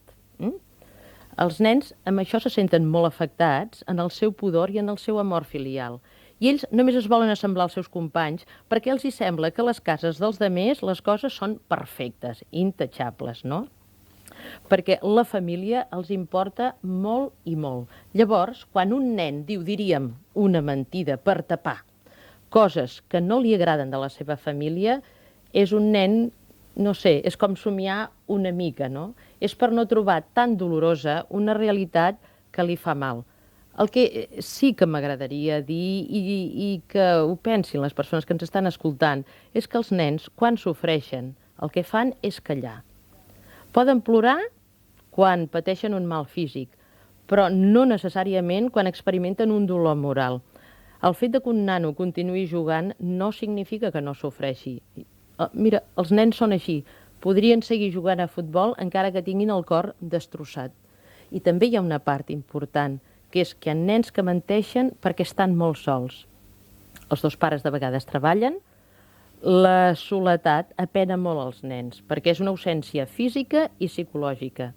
Els nens amb això se senten molt afectats en el seu pudor i en el seu amor filial. I ells només es volen assemblar als seus companys perquè els hi sembla que a les cases dels demés les coses són perfectes, intouchables, no? Perquè la família els importa molt i molt. Llavors, quan un nen diu, diríem, una mentida per tapar coses que no li agraden de la seva família, és un nen, no sé, és com somiar una mica, no? És per no trobar tan dolorosa una realitat que li fa mal. El que sí que m'agradaria dir i que ho pensin les persones que ens estan escoltant és que els nens, quan sofreixen, el que fan és callar. Poden plorar quan pateixen un mal físic, però no necessàriament quan experimenten un dolor moral. El fet de que un nano continuï jugant no significa que no sofreixi. Mira, els nens són així. Podrien seguir jugant a futbol encara que tinguin el cor destrossat. I també hi ha una part important, que és que hi ha nens que menteixen perquè estan molt sols. Els dos pares de vegades treballen, La soledat apena molt als nens, perquè és una ausència física i psicològica.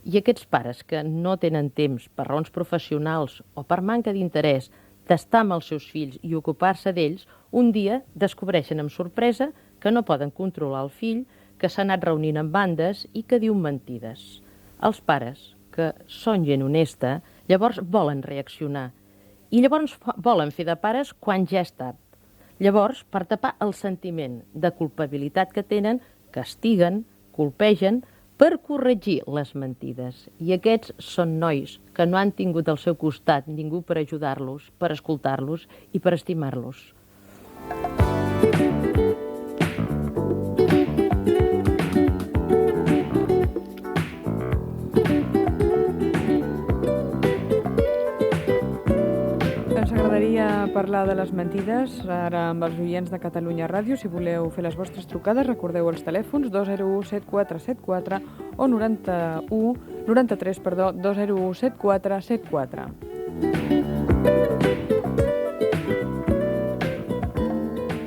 I aquests pares que no tenen temps per raons professionals o per manca d'interès d'estar amb els seus fills i ocupar-se d'ells, un dia descobreixen amb sorpresa que no poden controlar el fill, que s'ha anat reunint en bandes i que diu mentides. Els pares, que són gent honesta, llavors volen reaccionar. I llavors volen fer de pares quan ja és tard. Llavors, per tapar el sentiment de culpabilitat que tenen, castiguen, colpegen, per corregir les mentides. I aquests són nois que no han tingut al seu costat ningú per ajudar-los, per escoltar-los i per estimar-los. Ens agradaria parlar de les mentides, ara amb els oients de Catalunya Ràdio. Si voleu fer les vostres trucades, recordeu els telèfons 201 7474 o 93 201 7474.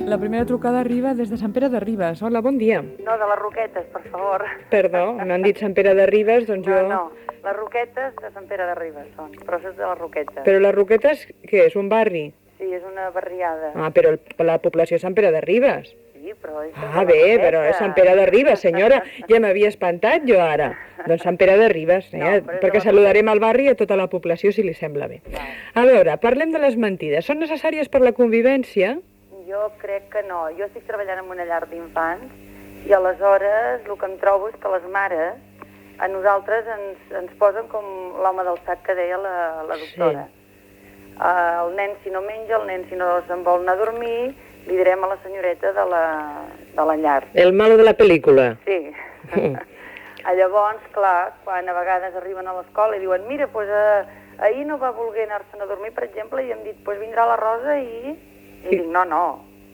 La primera trucada arriba des de Sant Pere de Ribes. Hola, bon dia. No, de les Roquetes, per favor. Perdó, m'han dit Sant Pere de Ribes, doncs jo... No, les Roquetes de Sant Pere de Ribes són, però és de les Roquetes. Però les Roquetes, què és, un barri? Sí, és una barriada. Ah, però la població és Sant Pere de Ribes. Sí, però... Ah, bé, però és Sant Pere de Ribes, senyora. Ja m'havia espantat jo ara. Doncs Sant Pere de Ribes, perquè saludarem al barri i a tota la població, si li sembla bé. A veure, parlem de les mentides. Són necessàries per la convivència? Jo crec que no. Jo estic treballant en una llar d'infants i aleshores el que em trobo és que les mares a nosaltres ens posen com l'home del sac que deia la doctora. Sí. El nen si no menja, el nen si no se'n vol anar a dormir, li direm a la senyoreta de la llar. El malo de la pel·lícula. Sí. Llavors, clar, quan a vegades arriben a l'escola i diuen mira, doncs ahir no va voler anar-se'n a dormir, per exemple, i hem dit, doncs vindrà la Rosa i dic, no,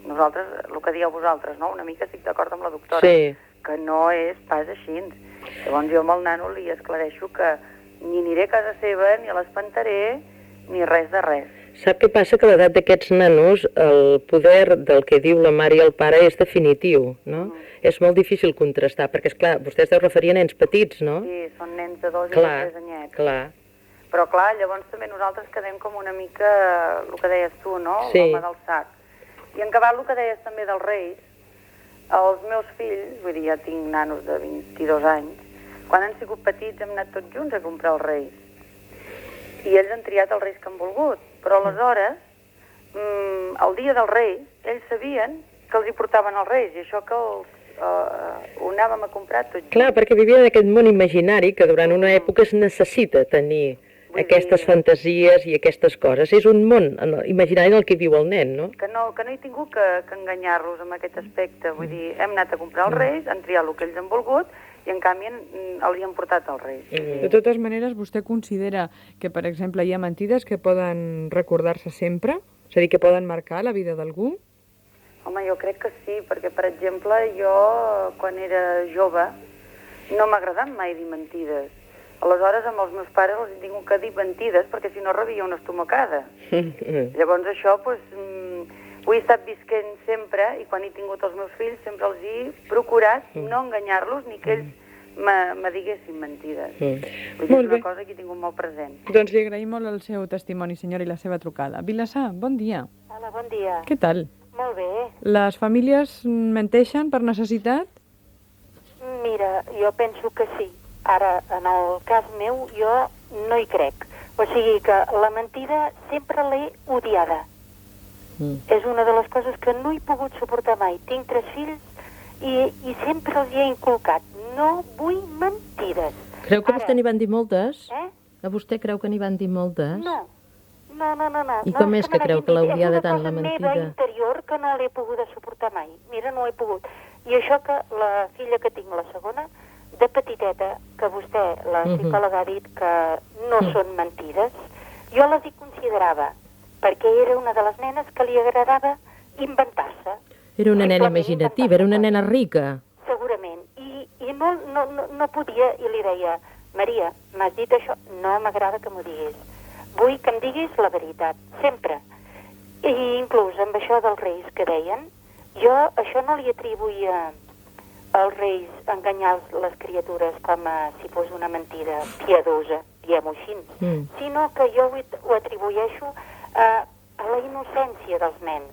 nosaltres, el que dieu vosaltres, no? Una mica estic d'acord amb la doctora, que no és pas així. Llavors jo amb el nano li esclareixo que ni aniré a casa seva, ni a l'espantaré, ni res de res. Sap què passa? Que a l'edat d'aquests nanos el poder del que diu la mare i el pare és definitiu, no? És molt difícil contrastar, perquè, esclar, vostè es deu referir a nens petits, no? Sí, són nens de 2 i de 3 anyets. Clar. Però, clar, llavors també nosaltres quedem com una mica, el que deies tu, no? Sí. L'home del sac. I en acabat el que deies també dels Reis, els meus fills, vull dir, ja tinc nanos de 22 anys, quan han sigut petits hem anat tots junts a comprar els Reis. I ells han triat els Reis que han volgut. Però aleshores, el dia dels Reis, ells sabien que els hi portaven els Reis, i això que ho anàvem a comprar tots junts. Clar, perquè vivien en aquest món imaginari que durant una època es necessita tenir aquestes fantasies i aquestes coses. És un món imaginari en el que viu el nen, no? Que no he tingut que enganyar-los en aquest aspecte. Vull dir, hem anat a comprar els Reis, han triat el que ells han volgut, i en canvi els hi han portat els Reis. De totes maneres, vostè considera que, per exemple, hi ha mentides que poden recordar-se sempre? És a dir, que poden marcar la vida d'algú? Home, jo crec que sí, perquè, per exemple, jo, quan era jove, no m'ha agradat mai dir mentides. Aleshores, amb els meus pares els he tingut que dir mentides, perquè si no rebia una estomacada. Llavors això, doncs, ho he estat visquent sempre, i quan he tingut els meus fills sempre els he procurat no enganyar-los ni que ells me diguessin mentides. Vull dir, és una cosa que he tingut molt present. Doncs li agraïm molt el seu testimoni, senyora, i la seva trucada. Vilassar, bon dia. Hola, bon dia. Què tal? Molt bé. Les famílies menteixen per necessitat? Mira, jo penso que sí. Ara, en el cas meu, jo no hi crec. O sigui que la mentida sempre l'he odiada. És una de les coses que no he pogut suportar mai. Tinc 3 fills i sempre els hi he inculcat. No vull mentides. Creu que a vostè n'hi van dir moltes? A vostè creu que n'hi van dir moltes? No. I com és que creu que l'ha odiada tant, la mentida? És una cosa meva interior que no l'he poguda suportar mai. Mira, no he pogut. I això que la filla que tinc, la segona, de petiteta, que vostè, la psicòloga, ha dit que no són mentides, jo les hi considerava, perquè era una de les nenes que li agradava inventar-se. Era una nena imaginativa, era una nena rica. Segurament. I no podia, i li deia, Maria, m'has dit això? No m'agrada que m'ho diguis. Vull que em diguis la veritat, sempre. I inclús amb això dels Reis que deien, Jo això no li atribuïa als reis enganyar les criatures com si fos una mentida piadosa, diguem-ho així, sinó que jo ho atribueixo a la innocència dels nens,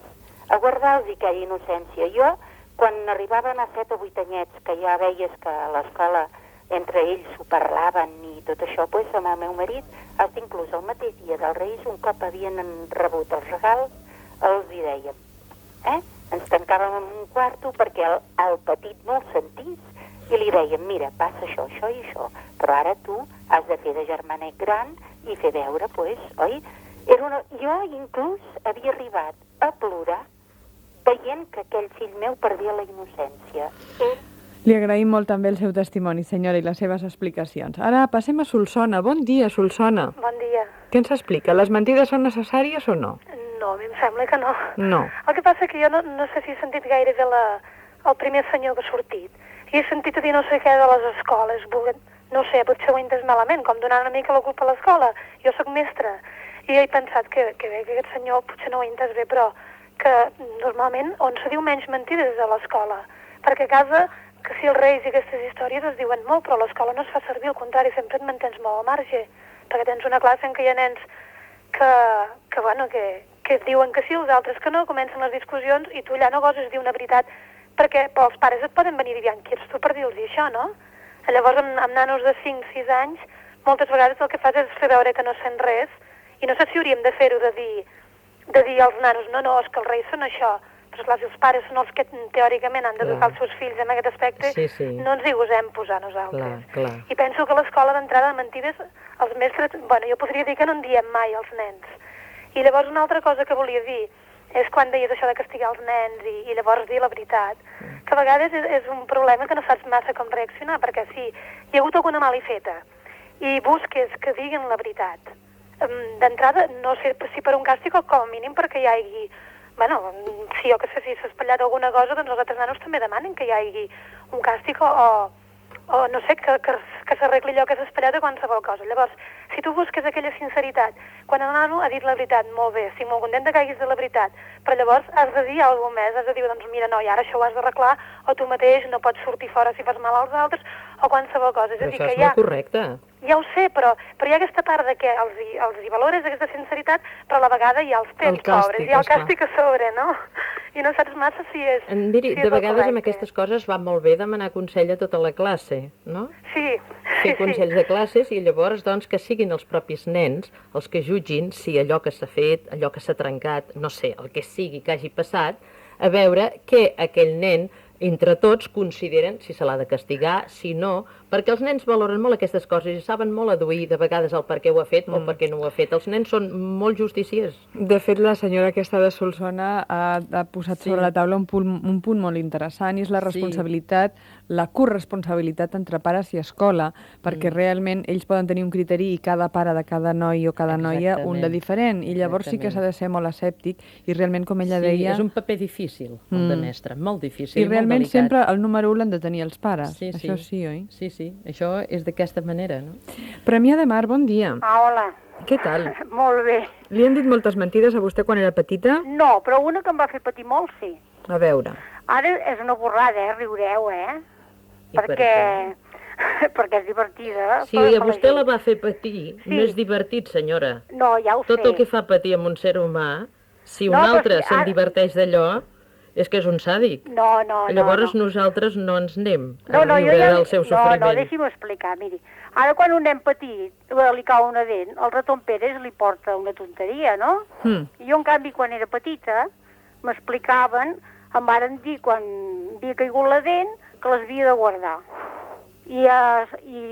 a guardar-los aquella innocència. Jo, quan arribaven a 7 o 8 anyets, que ja veies que a l'escola entre ells s'ho parlaven i tot això, doncs amb el meu marit, fins inclús el mateix dia dels Reis, un cop havien rebut els regals, els hi dèiem. Ens tancàvem en un quarto perquè el petit no el sentís i li dèiem, mira, passa això, això i això, però ara tu has de fer de germanet gran i fer veure, doncs, oi? Jo inclús havia arribat a plorar veient que aquell fill meu perdia la innocència. Li agraïm molt també el seu testimoni, senyora, i les seves explicacions. Ara passem a Solsona. Bon dia, Solsona. Bon dia. Què ens explica? Les mentides són necessàries o no? No, a mi em sembla que no. No. El que passa que jo no sé si he sentit gaire bé el primer senyor que ha sortit. I he sentit a dir no sé què de les escoles. No sé, potser ho he entès malament, com donant una mica la culpa a l'escola. Jo sóc mestra. I he pensat que bé, que aquest senyor potser no ho he entès bé, però que normalment on se diu menys mentides a l'escola. Perquè a casa, que si els reis i aquestes històries es diuen molt, però a l'escola no es fa servir, al contrari, sempre et mantens molt al marge. Perquè tens una classe en què hi ha nens que et diuen que sí, els altres que no, comencen les discussions i tu allà no goses dir una veritat, perquè els pares et poden venir dient qui ets tu per dir-los això, no? Llavors, amb nanos de 5-6 anys, moltes vegades el que fas és fer veure que no sent res, i no sé si hauríem de fer-ho de dir als nanos, no, és que els reis són això, però esclar, si els pares són els que teòricament han d'educar els seus fills en aquest aspecte, no ens hi gosem posar nosaltres. Clar. I penso que a l'escola d'entrada de mentides, els mestres, jo podria dir que no en diem mai als nens. I llavors una altra cosa que volia dir és quan deies això de castigar els nens i llavors dir la veritat, que a vegades és un problema que no saps massa com reaccionar, perquè si hi ha hagut alguna malifeta i busques que diguin la veritat, d'entrada, no sé si per un càstig o com a mínim perquè hi hagi... si jo que sé, si s'ha espatllat alguna cosa, doncs els altres nanos també demanen que hi hagi un càstig o no sé, que s'arregli allò que s'ha espatllat o qualsevol cosa. Llavors, si tu busques aquella sinceritat, quan el nano ha dit la veritat, molt bé, estic molt contenta que hagis dit la veritat, però llavors has de dir alguna cosa més, has de dir, doncs mira, no, i ara això ho has d'arreglar, o tu mateix no pots sortir fora si fas mal als altres, o qualsevol cosa. És a dir, això que és molt correcte. Ja ho sé, però hi ha aquesta part de que els hi valores aquesta sinceritat, però a la vegada hi ha els temps pobres, hi ha el càstig a sobre, no? I no saps massa si és... Miri, de vegades amb aquestes coses va molt bé demanar consell a tota la classe, no? Sí. Fer consells de classes i llavors, doncs, que siguin els propis nens els que jutgin si allò que s'ha fet, allò que s'ha trencat, no sé, el que sigui que hagi passat, a veure què aquell nen, entre tots, consideren si se l'ha de castigar, si no, perquè els nens valoren molt aquestes coses i saben molt aduir de vegades el per què ho ha fet o per què no ho ha fet. Els nens són molt justiciers. De fet, la senyora aquesta de Solsona ha posat sobre la taula un punt molt interessant i és la responsabilitat, la corresponsabilitat entre pares i escola, perquè realment ells poden tenir un criteri i cada pare de cada noi o cada noia un de diferent, i llavors sí que s'ha de ser molt escèptic i realment, com ella deia... Sí, és un paper difícil, el de mestre, molt difícil, i realment sempre el número 1 l'han de tenir els pares. Sí, això sí, oi? Sí, això és d'aquesta manera, no? Premià de Mar, bon dia. Hola. Què tal? Molt bé. Li han dit moltes mentides a vostè quan era petita? No, però una que em va fer patir molt, sí. A veure. Ara és una borrada, riureu, Perquè és divertida. Si a vostè la va fer patir, no és divertit, senyora. No, ja ho sé. Tot el que fa patir amb un ser humà, si un altre se'n diverteix d'allò, és que és un sàdic. No. Llavors nosaltres no ens anem a riure del seu sofriment. No, deixi'm explicar, miri. Ara quan un nen petit li cau una dent, el raton Pérez li porta una tonteria, no? I jo, en canvi, quan era petita, m'explicaven, em varen dir quan havia caigut la dent, que les havia de guardar. I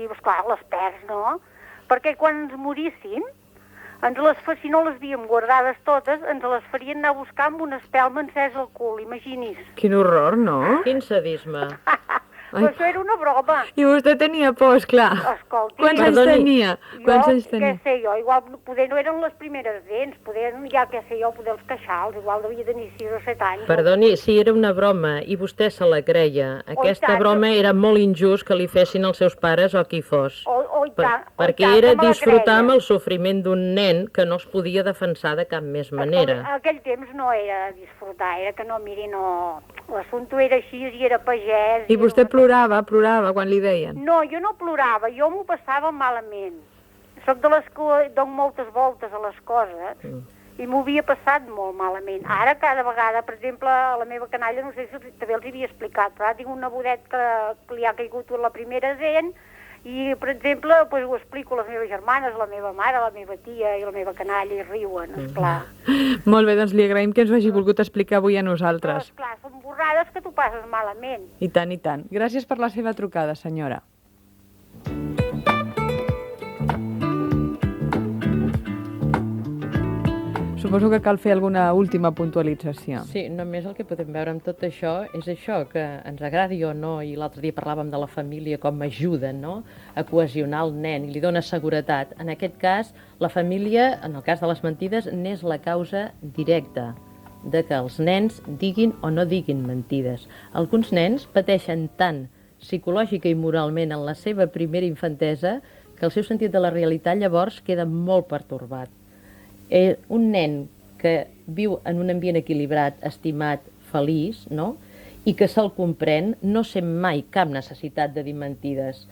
esclar, les perds, no? Perquè quan ens moríssim, si no les havíem guardades totes, ens les farien anar a buscar amb una espelma encesa al cul, imagini's. Quin horror, no? Quin sadisme. Però això era una broma. I vostè tenia por, esclar. Escolti. Quants anys tenia? Què sé jo, igual poder no eren les primeres dents, poder ja què sé jo, poder els queixals, igual devia tenir 6 o 7 anys. Perdoni, si era una broma i vostè se la creia, aquesta broma era molt injust que li fessin els seus pares o qui fos. O i tant. Perquè era disfrutar amb el sofriment d'un nen que no es podia defensar de cap més manera. Aquell temps no era disfrutar, era que no, miri, no... L'assumpte era així i era pagès... I vostè plorava quan li deien? No, jo no plorava, jo m'ho passava malament. Soc de les que dono moltes voltes a les coses i m'ho havia passat molt malament. Ara, cada vegada, per exemple, a la meva canalla, no sé si també els havia explicat, però ara tinc un nebodet que li ha caigut la primera dent i, per exemple, doncs, ho explico a les meves germanes, a la meva mare, a la meva tia i a la meva canalla i riuen, esclar. Molt bé, doncs li agraïm que ens ho hagi volgut explicar avui a nosaltres. Però, esclar, són borrades que tu passes malament. I tant, i tant. Gràcies per la seva trucada, senyora. Suposo que cal fer alguna última puntualització. Sí, només el que podem veure amb tot això és això, que ens agradi o no, i l'altre dia parlàvem de la família com ajuda, no?, a cohesionar el nen i li dona seguretat. En aquest cas, la família, en el cas de les mentides, n'és la causa directa de que els nens diguin o no diguin mentides. Alguns nens pateixen tant psicològica i moralment en la seva primera infantesa que el seu sentit de la realitat llavors queda molt pertorbat. Un nen que viu en un ambient equilibrat, estimat, feliç, no?, i que se'l comprèn, no sent mai cap necessitat de dir mentides,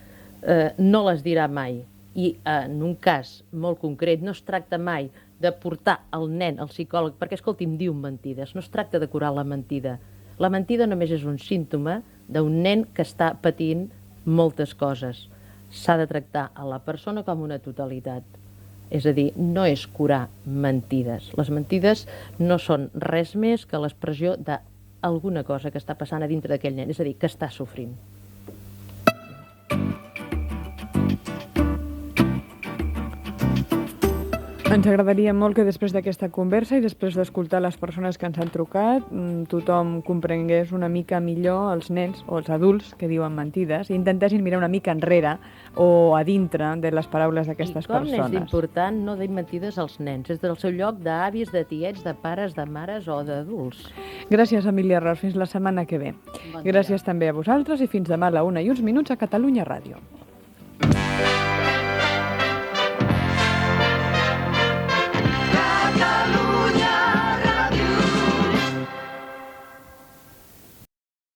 no les dirà mai. I en un cas molt concret no es tracta mai de portar el nen al psicòleg, perquè, escolti'm, diu mentides, no es tracta de curar la mentida. La mentida només és un símptoma d'un nen que està patint moltes coses. S'ha de tractar a la persona com una totalitat. És a dir, no és curar mentides. Les mentides no són res més que l'expressió d'alguna cosa que està passant a dintre d'aquell nen, és a dir, que està sofrint. Ens agradaria molt que després d'aquesta conversa i després d'escoltar les persones que ens han trucat, tothom comprengués una mica millor els nens o els adults que diuen mentides i intentessin mirar una mica enrere o a dintre de les paraules d'aquestes persones. I com és important no dir mentides als nens, és del seu lloc d'avis, de tiets, de pares, de mares o d'adults. Gràcies, Emília Ros. Fins la setmana que ve. Gràcies també a vosaltres i fins demà a la 1:01 a Catalunya Ràdio.